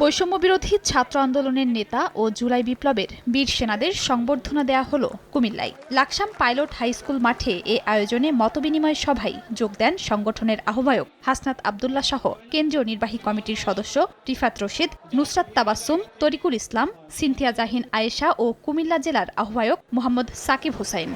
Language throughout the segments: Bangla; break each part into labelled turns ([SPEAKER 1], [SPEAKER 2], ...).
[SPEAKER 1] বৈষম্য বিরোধী ছাত্র আন্দোলনের নেতা ও জুলাই বিপ্লবের বীর সেনাদের সংবর্ধনা দেয়া হলো কুমিল্লায়। লাকসাম পাইলট হাই স্কুল মাঠে এ আয়োজনে মতবিনিময় সভায় যোগ দেন সংগঠনের আহ্বায়ক হাসনাত আব্দুল্লাহ সহ কেন্দ্রীয় নির্বাহী কমিটির সদস্য রিফাত রশিদ, নুসরাত তাবাসসুম, তরিকুল ইসলাম, সিনথিয়া জাহিন আয়েশা ও কুমিল্লা জেলার আহ্বায়ক মোহাম্মদ সাকিব হোসাইন।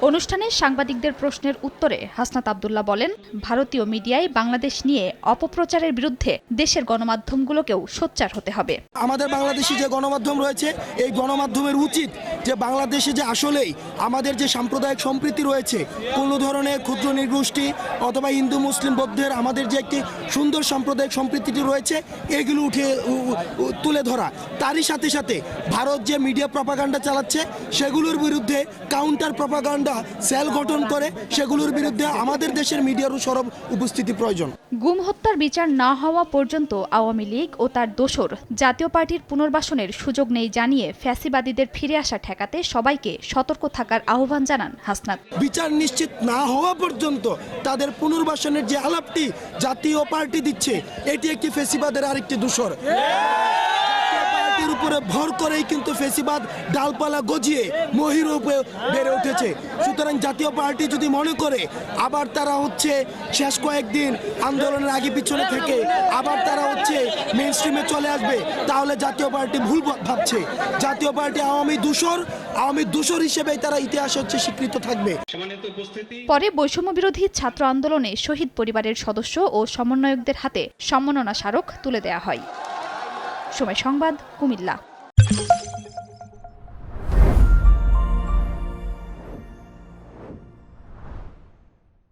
[SPEAKER 1] অনুষ্ঠানে সাংবাদিকদের প্রশ্নের উত্তরে হাসনাত আব্দুল্লাহ বলেন, ভারতীয় মিডিয়ায় বাংলাদেশ নিয়ে অপপ্রচারের বিরুদ্ধে দেশের গণমাধ্যমগুলোকেও সোচ্চার হতে হবে।
[SPEAKER 2] আমাদের বাংলাদেশি যে গণমাধ্যম রয়েছে, এই গণমাধ্যমের উচিত যে বাংলাদেশে যে আসলেই আমাদের যে সাম্প্রদায়িক সম্প্রীতি রয়েছে, কোনো ধরনের ক্ষুদ্র নৃগোষ্ঠী অথবা হিন্দু মুসলিম বৌদ্ধের আমাদের যে একটি সুন্দর সাম্প্রদায়িক সম্প্রীতিটি রয়েছে, এগুলো তুলে ধরা। তারই সাথে সাথে ভারত যে মিডিয়া প্রপাগান্ডা চালাচ্ছে সেগুলোর বিরুদ্ধে কাউন্টার প্রপাগান্ডা সেল গঠন করে সেগুলোর বিরুদ্ধে আমাদের দেশের মিডিয়ারও সরব উপস্থিতি প্রয়োজন।
[SPEAKER 1] গুম হত্যার বিচার না হওয়া পর্যন্ত আওয়ামী লীগ ও তার দোসর জাতীয় পার্টির পুনর্বাসনের সুযোগ নেই জানিয়ে ফ্যাসিবাদীদের ফিরে আসা ঠেকাতে সবাইকে সতর্ক থাকার আহ্বান জানান হাসনাত।
[SPEAKER 2] বিচার নিশ্চিত না হওয়া পর্যন্ত তাদের পুনর্বাসনের যে আলাপটি জাতীয় পার্টি দিচ্ছে, এটি একটি ফ্যাসিবাদের আরেকটি দোসর। উপরে ভর করেই কিন্তু ফ্যাসিবাদ ডালপালা গজিয়ে মহিরূপে বেড়ে উঠেছে। সুতরাং জাতীয় পার্টি যদি মনে করে আবার তারা শেষ কয়েকদিন আন্দোলনের আগে পিছনে থেকে আবার তারা মেইন স্ট্রিমে চলে আসবে, তাহলে জাতীয় পার্টি ভুল ভাবছে। জাতীয় পার্টি আওয়ামী দূষর হিসেবেই তারা ইতিহাসে স্বীকৃত থাকবে।
[SPEAKER 1] পরে বৈষম্য বিরোধী ছাত্র আন্দোলনে শহীদ পরিবারের সদস্য ও সমন্বয়কদের হাতে সম্মাননা স্মারক তুলে দেয়া হয়। সময় সংবাদ, কুমিল্লা।